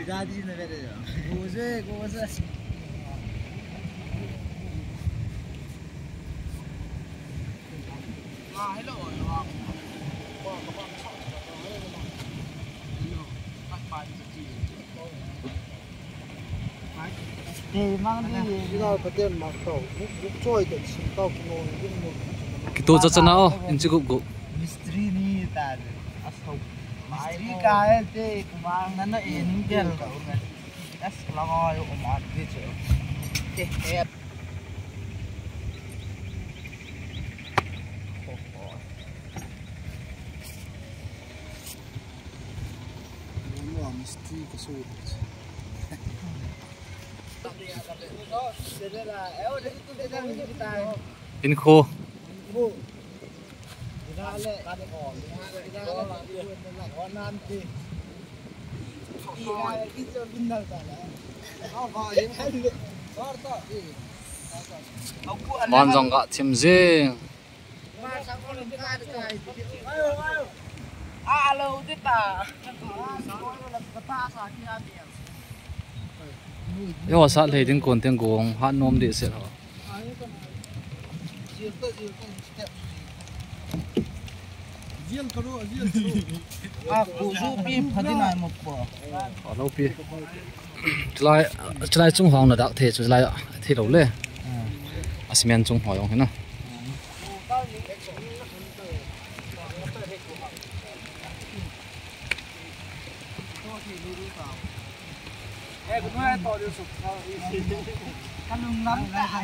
Gadi na vere. Goze. Hello. Kita jajan oh, ini cukup go. Mistri ni tadi. Mistri kaya te kumang nana ini dia kau kan. Es kalau kau umat gitu. Mistri kesud. Info. Manjang gak cimjing. Halo, kita. Yo saat lagi ting konten gong hat nom di set ho. Aku supi phadina mukpo. Lo pi. Chlai chung hong na dak the chu lai thi lo le. Asmen chung ho yong hina. Kalung lam ta.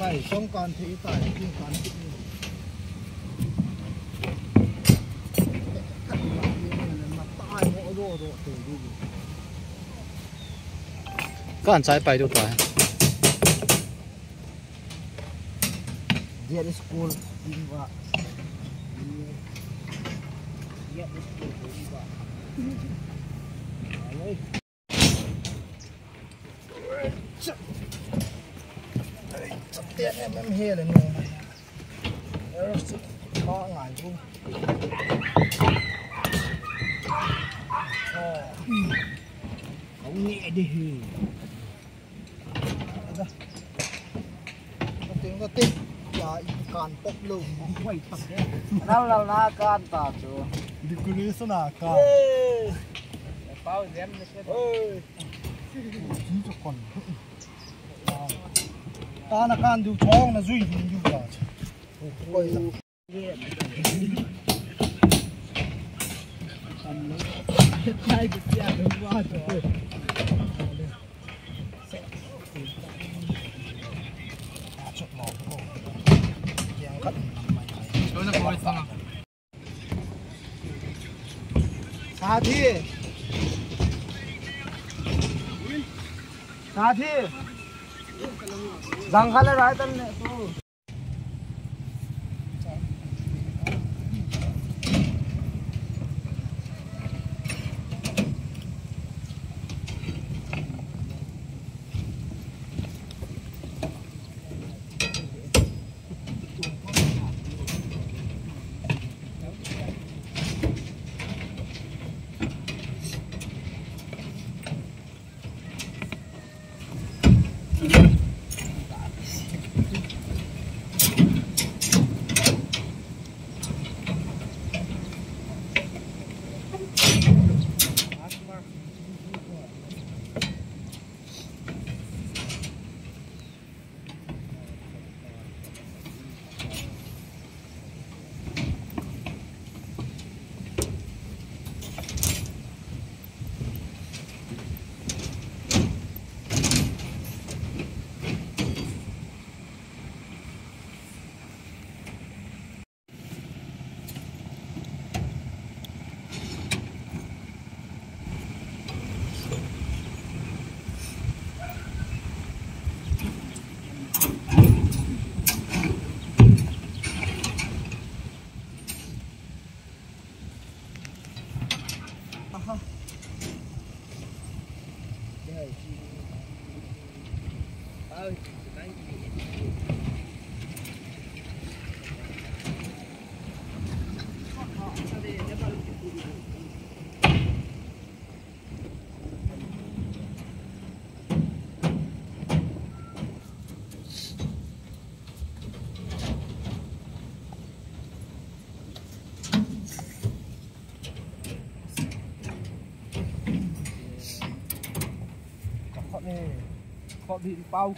phải xong còn thì phải thì còn thì mà tai ngõ đồ đồ từ đi các anh trái bay đâu phải dia di school di bawah dia di school di bawah tiền em hê là người này nó có ngài luôn không nhẹ đi có tiếng ya ikan pop lu quay thật đấy nào là can ta chú đi cứ đi xuống nào can bao dêm nó sẽ ơi chính cho con ta là can du chong là duy hình du cả quay hai cái kia đúng quá rồi साथी जंगल राय तन्ने तू họ bị bao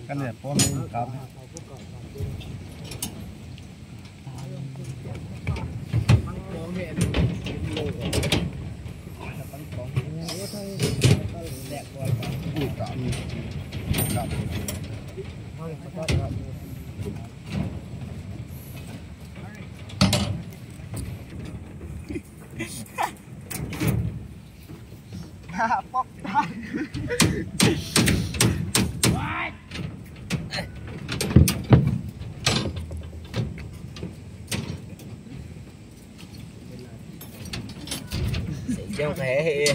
cái này có mình cắm bóc ra treo thế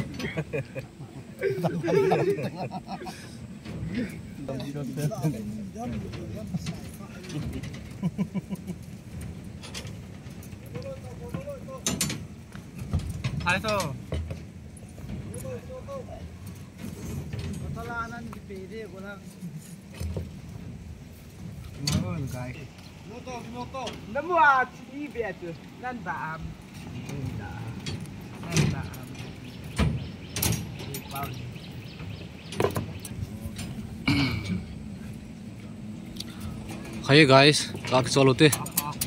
알았어. Talanan di pede ko lang. Mahal kay. Noto. Namuat ibet. Nandaam. Nandaam. Ipal. Hey guys, các cholo te.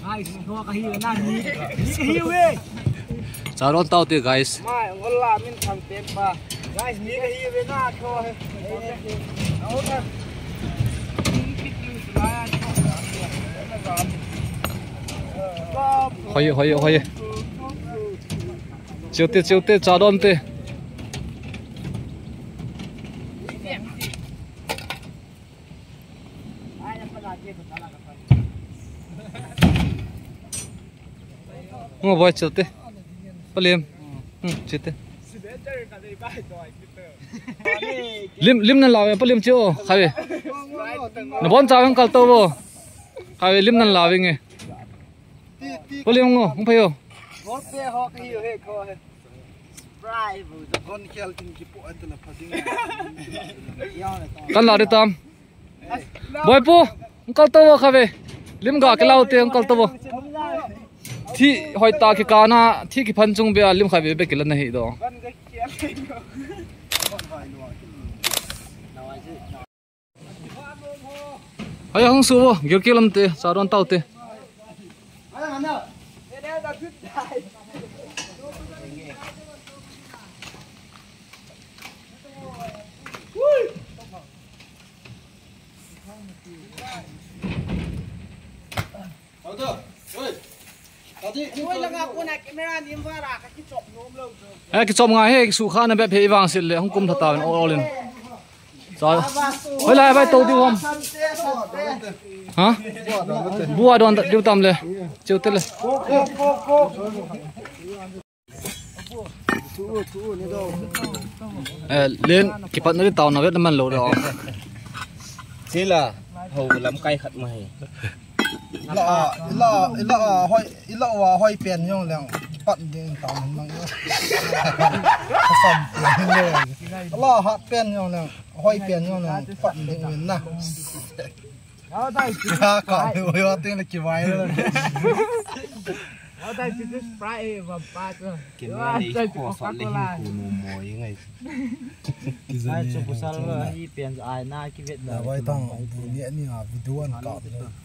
Guys, ho ka hiu nan. Ni hiu eh. Charon tao te guys. Mai ngola min thang pen pa. Guys, ni cái gì bên nào thôi. Áo ta. Hỏi. Chiều tê trả đòn tê. Ngồi voi chiều tê. Bắt liêm. Chiều tê. Lim nan lawe pa lim chiu khawe na bon chawang kal to bo khawe lim nan lawe nge pa lim ngo hong phayo Một xe họ cái hiểu hết coi. Sprite vừa rồi con kêu kinh cái bộ anh là phải đi. kan la de tam boy pu kal to bo khawe lim ga ke lau te kal to bo thi hoi ta ki kana thi ki phan chung be lim khawe be kilan na hi do ay hong su bo gir kilam te saron tau te cái chom ngai he su kha na be phe wang sil le hong kum thata en all in sa hoi lai bai to di hom hả bua don diu tam le chiu te le lên cái phần nó tàu nó biết nó man lâu đó Thế là hầu lắm cay khát mày. Ilo hoi pen nhung leng pat ding tao mang yo som le lo ha pen nhung leng hoi pen nhung leng pat ding win na ao dai ka ka yo ting le ki vai le ao dai cái Sprite và ba cơ Kiếm đi khổ sọt lên hình củ nụ mồi ngay. ai cho cô sao là đi pen ai na cái việc đó vai tang bu ni ni à video an ka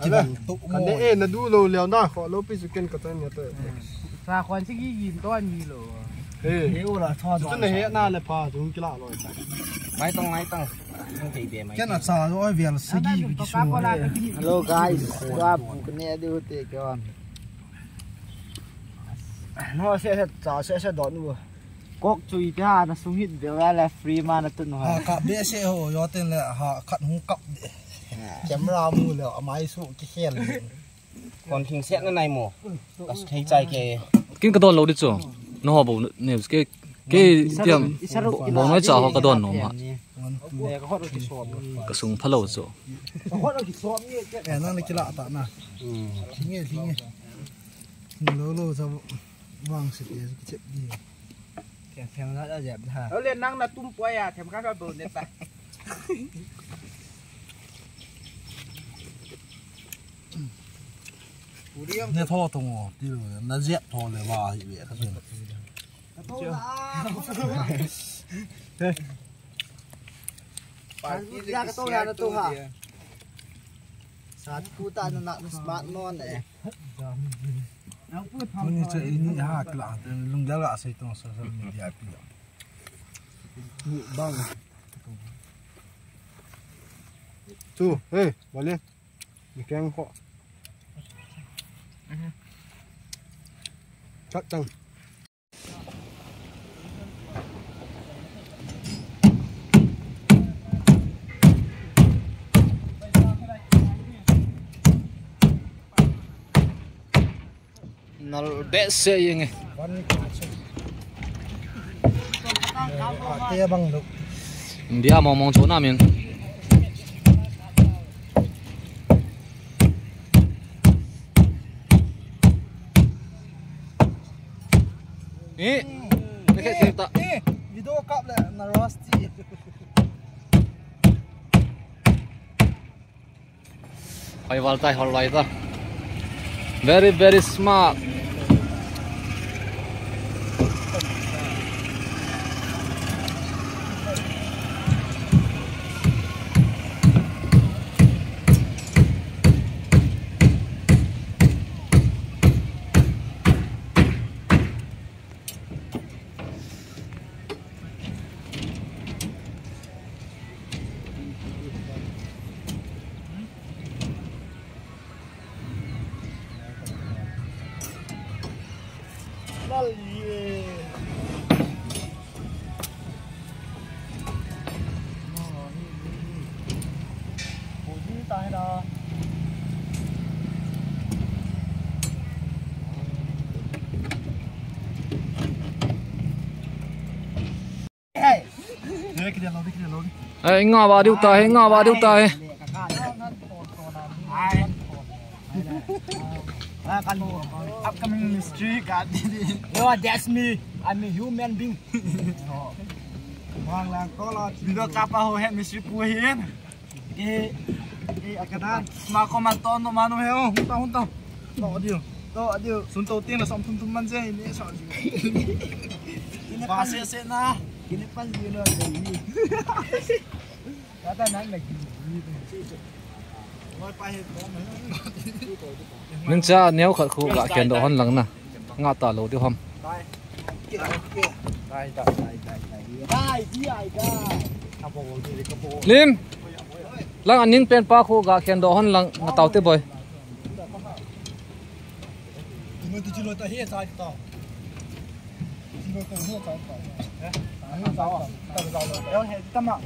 ki ban tuk mo kan de na du lo leo na kho lo pi su ken ka tan ya te sa khon chi gi yin to ni lo heu la tho tu ne he na le pa tu ki la lo Máy tông. Không thể để máy. cái là sa rồi việc sẽ gi cái su hello guys qua cái này đi te con nó sẽ đón luôn cốc chui ra nó xuống hít đều là free mà nó tự nó cả bé sẽ hồ do tên là họ cắt hung cọc chém ra mù là máy số cái khen Còn hình xét cái này mồ. Thấy chạy kìa. cái don lâu đi chu nó ho bo ne cái tiệm bo nói chào họ cái don nó mà cái sung phalo chu nó cái lạ tạ nè nghe lô sao vang sự cái chuyện gì thèm nó đã dẹp ha nó lên năng là tum quay à thèm các bờ nè ta nè thô tông đi rồi nó dẹp thôเลยว่าvậy vậy các bạn ra cái tô là nó tô hả sát cú ta nó nặng smart non này ini chơi ini hak lah lung jaga saya tong social media pi bang tu boleh ikan kok cắt tăng nó bé xe gì nghe tia bang lục đi à mong chỗ nào miếng ý cái gì ta video cop lại na rusty phải vào tay họ lại ta very smart Nga ba diu tai, nga ba diu tai. Upcoming mystery God. No, that's me. I'm a human being. Hoàng là có là Đưa capa ho het mystery pu hiền. cái đàn Mà có mà to nó mà nó heo. không tao to điều xuống đầu tiên là xong thum thum man dây nè sợ gì Và sẽ na. cái này pan gì nữa đấy Đã ta nói là nói phải hết có mấy Mình cha nếu khởi khu gạ khen đồ hơn lằng nè. Nga ta lô tiêu hầm. đây Đây, gì ai cả. Lim. Lang an ning pen pa khu gạ khen đồ hơn lằng nga tao te boy. tụi tôi chỉ nói ta hết sai tao chỉ nói ta hết sai tao Đâu hết tâm ạ.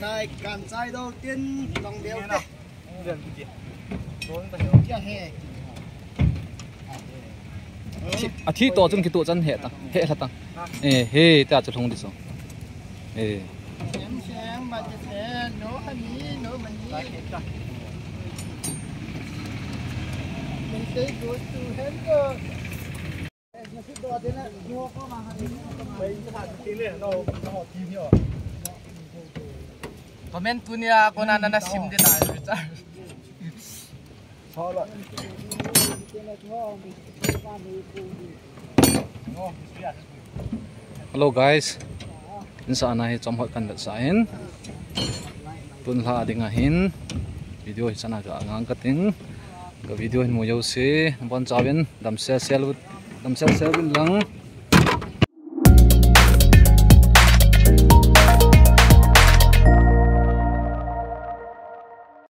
khai cản sai đầu tiên lòng đeo đấy Kia hè. À thi to chung ki to chan he ta. He la ta. He ta cha thong di so. Xem mà sẽ nổ hành nổ mình mình tới go to Hamburg. Nó cứ đòi thế này, mua có mà hành mấy cái hạt tí này nó họ tìm hiểu comment punya ko na sim din na. sao lại Hello guys. Insa na hi chom hot kan sa hin. Tun la ding a hin. Video hi sana ga ngang ka ting. Ga video hin mo yo se bon chabin dam sel lang.